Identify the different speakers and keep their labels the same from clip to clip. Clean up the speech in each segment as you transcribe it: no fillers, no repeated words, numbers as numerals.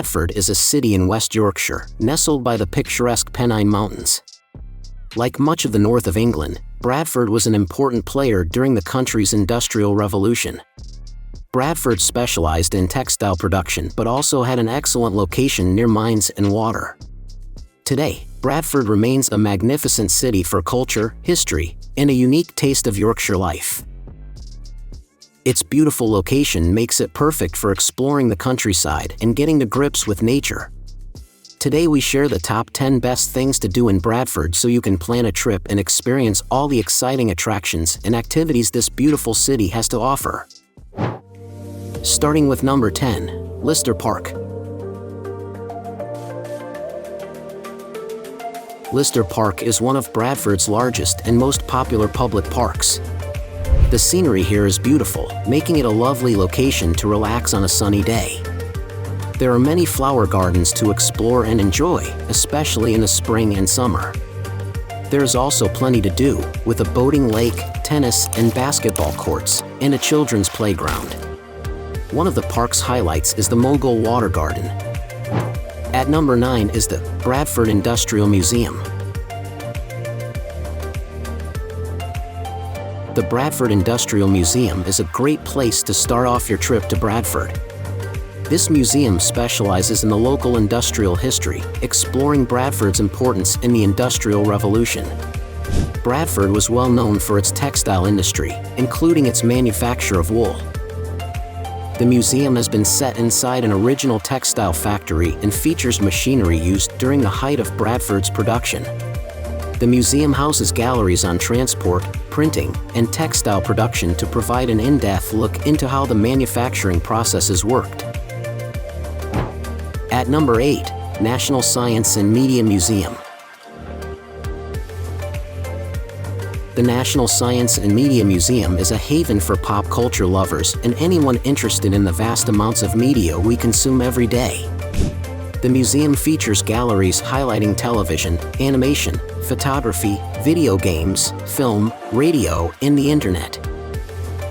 Speaker 1: Bradford is a city in West Yorkshire, nestled by the picturesque Pennine Mountains. Like much of the north of England, Bradford was an important player during the country's Industrial Revolution. Bradford specialized in textile production but also had an excellent location near mines and water. Today, Bradford remains a magnificent city for culture, history, and a unique taste of Yorkshire life. Its beautiful location makes it perfect for exploring the countryside and getting to grips with nature. Today we share the top 10 best things to do in Bradford so you can plan a trip and experience all the exciting attractions and activities this beautiful city has to offer. Starting with number 10, Lister Park. Lister Park is one of Bradford's largest and most popular public parks. The scenery here is beautiful, making it a lovely location to relax on a sunny day. There are many flower gardens to explore and enjoy, especially in the spring and summer. There is also plenty to do, with a boating lake, tennis and basketball courts, and a children's playground. One of the park's highlights is the Mughal Water Garden. At number 9 is the Bradford Industrial Museum. The Bradford Industrial Museum is a great place to start off your trip to Bradford. This museum specializes in the local industrial history, exploring Bradford's importance in the Industrial Revolution. Bradford was well known for its textile industry, including its manufacture of wool. The museum has been set inside an original textile factory and features machinery used during the height of Bradford's production. The museum houses galleries on transport, printing, and textile production to provide an in-depth look into how the manufacturing processes worked. At number 8, National Science and Media Museum. The National Science and Media Museum is a haven for pop culture lovers and anyone interested in the vast amounts of media we consume every day. The museum features galleries highlighting television, animation, photography, video games, film, radio, and the internet.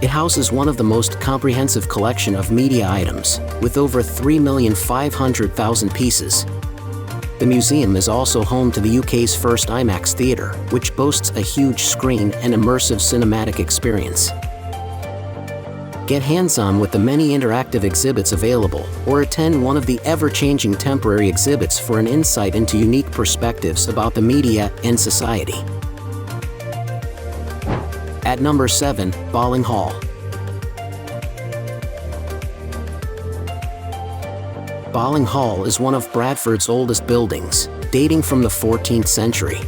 Speaker 1: It houses one of the most comprehensive collection of media items, with over 3,500,000 pieces. The museum is also home to the UK's first IMAX theatre, which boasts a huge screen and immersive cinematic experience. Get hands-on with the many interactive exhibits available, or attend one of the ever-changing temporary exhibits for an insight into unique perspectives about the media and society. At number 7, Bolling Hall. Bolling Hall is one of Bradford's oldest buildings, dating from the 14th century.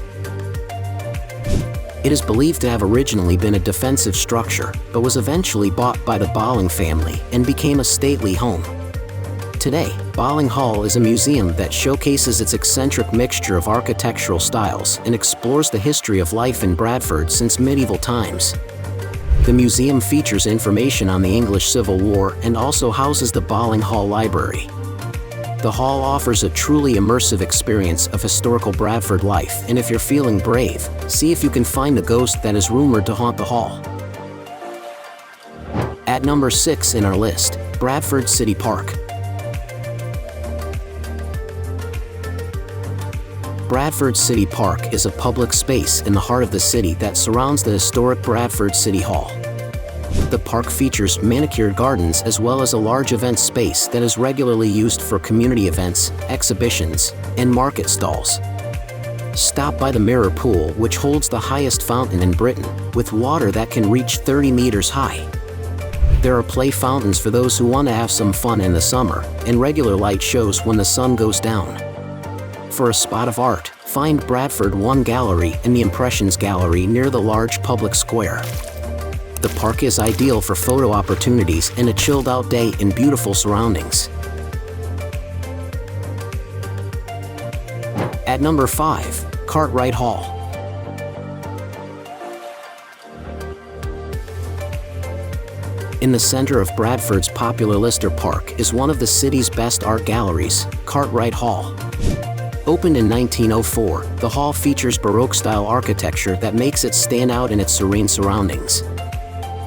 Speaker 1: It is believed to have originally been a defensive structure, but was eventually bought by the Bolling family and became a stately home. Today, Bolling Hall is a museum that showcases its eccentric mixture of architectural styles and explores the history of life in Bradford since medieval times. The museum features information on the English Civil War and also houses the Bolling Hall Library. The hall offers a truly immersive experience of historical Bradford life, and if you're feeling brave, see if you can find the ghost that is rumored to haunt the hall. At number 6 in our list, Bradford City Park. Bradford City Park is a public space in the heart of the city that surrounds the historic Bradford City Hall. The park features manicured gardens as well as a large event space that is regularly used for community events, exhibitions, and market stalls. Stop by the Mirror Pool, which holds the highest fountain in Britain, with water that can reach 30 meters high. There are play fountains for those who want to have some fun in the summer, and regular light shows when the sun goes down. For a spot of art, find Bradford One Gallery and the Impressions Gallery near the large public square. The park is ideal for photo opportunities and a chilled-out day in beautiful surroundings. At number 5, Cartwright Hall. In the center of Bradford's popular Lister Park is one of the city's best art galleries, Cartwright Hall. Opened in 1904, the hall features Baroque-style architecture that makes it stand out in its serene surroundings.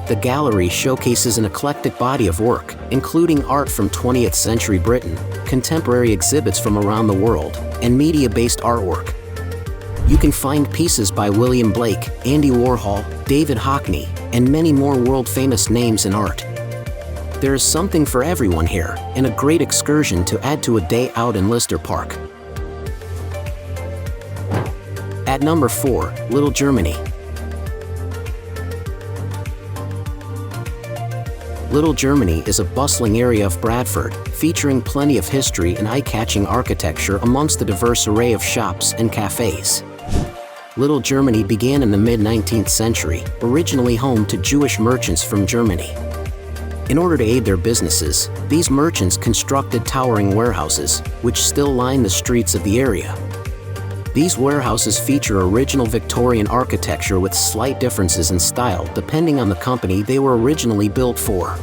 Speaker 1: The gallery showcases an eclectic body of work, including art from 20th century Britain, contemporary exhibits from around the world, and media-based artwork. You can find pieces by William Blake, Andy Warhol, David Hockney, and many more world-famous names in art. There is something for everyone here, and a great excursion to add to a day out in Lister Park. At number 4, Little Germany. Little Germany is a bustling area of Bradford, featuring plenty of history and eye-catching architecture amongst the diverse array of shops and cafes. Little Germany began in the mid-19th century, originally home to Jewish merchants from Germany. In order to aid their businesses, these merchants constructed towering warehouses, which still line the streets of the area. These warehouses feature original Victorian architecture with slight differences in style depending on the company they were originally built for.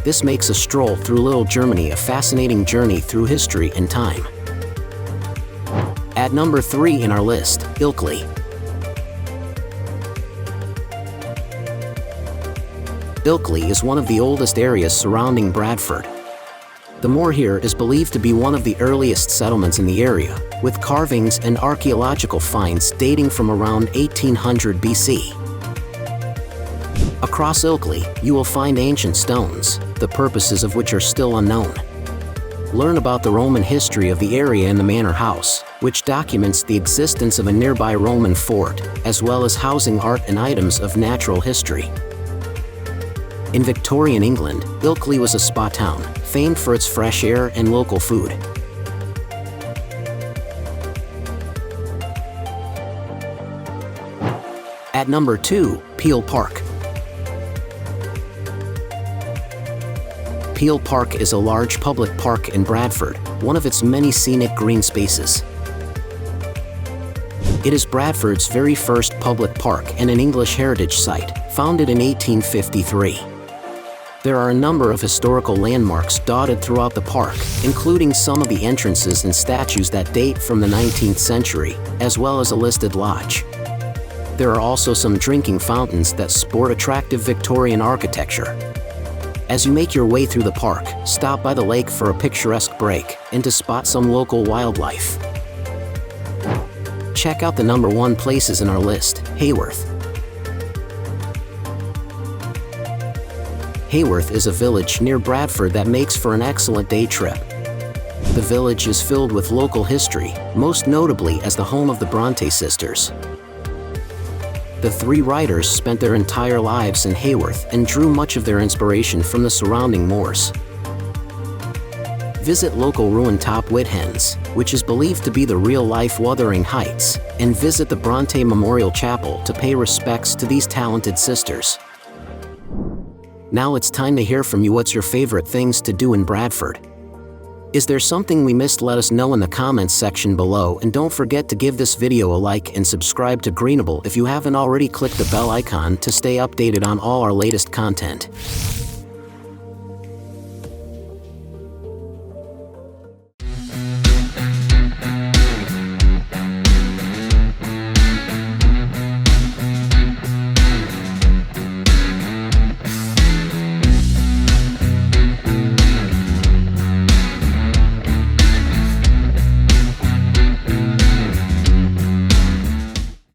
Speaker 1: This makes a stroll through Little Germany a fascinating journey through history and time. At number 3 in our list, Ilkley. Ilkley is one of the oldest areas surrounding Bradford. The moor here is believed to be one of the earliest settlements in the area, with carvings and archaeological finds dating from around 1800 BC. Across Ilkley, you will find ancient stones, the purposes of which are still unknown. Learn about the Roman history of the area in the manor house, which documents the existence of a nearby Roman fort, as well as housing art and items of natural history. In Victorian England, Ilkley was a spa town, famed for its fresh air and local food. At number 2, Peel Park. Peel Park is a large public park in Bradford, one of its many scenic green spaces. It is Bradford's very first public park and an English heritage site, founded in 1853. There are a number of historical landmarks dotted throughout the park, including some of the entrances and statues that date from the 19th century, as well as a listed lodge. There are also some drinking fountains that sport attractive Victorian architecture. As you make your way through the park, stop by the lake for a picturesque break and to spot some local wildlife. Check out the number 1 places in our list, Haworth. Haworth is a village near Bradford that makes for an excellent day trip. The village is filled with local history, most notably as the home of the Bronte sisters. The 3 writers spent their entire lives in Haworth and drew much of their inspiration from the surrounding moors. Visit local ruin Top Whithens, which is believed to be the real-life Wuthering Heights, and visit the Bronte Memorial Chapel to pay respects to these talented sisters. Now it's time to hear from you. What's your favorite things to do in Bradford? Is there something we missed? Let us know in the comments section below, and don't forget to give this video a like and subscribe to Greenable if you haven't already. Click the bell icon to stay updated on all our latest content.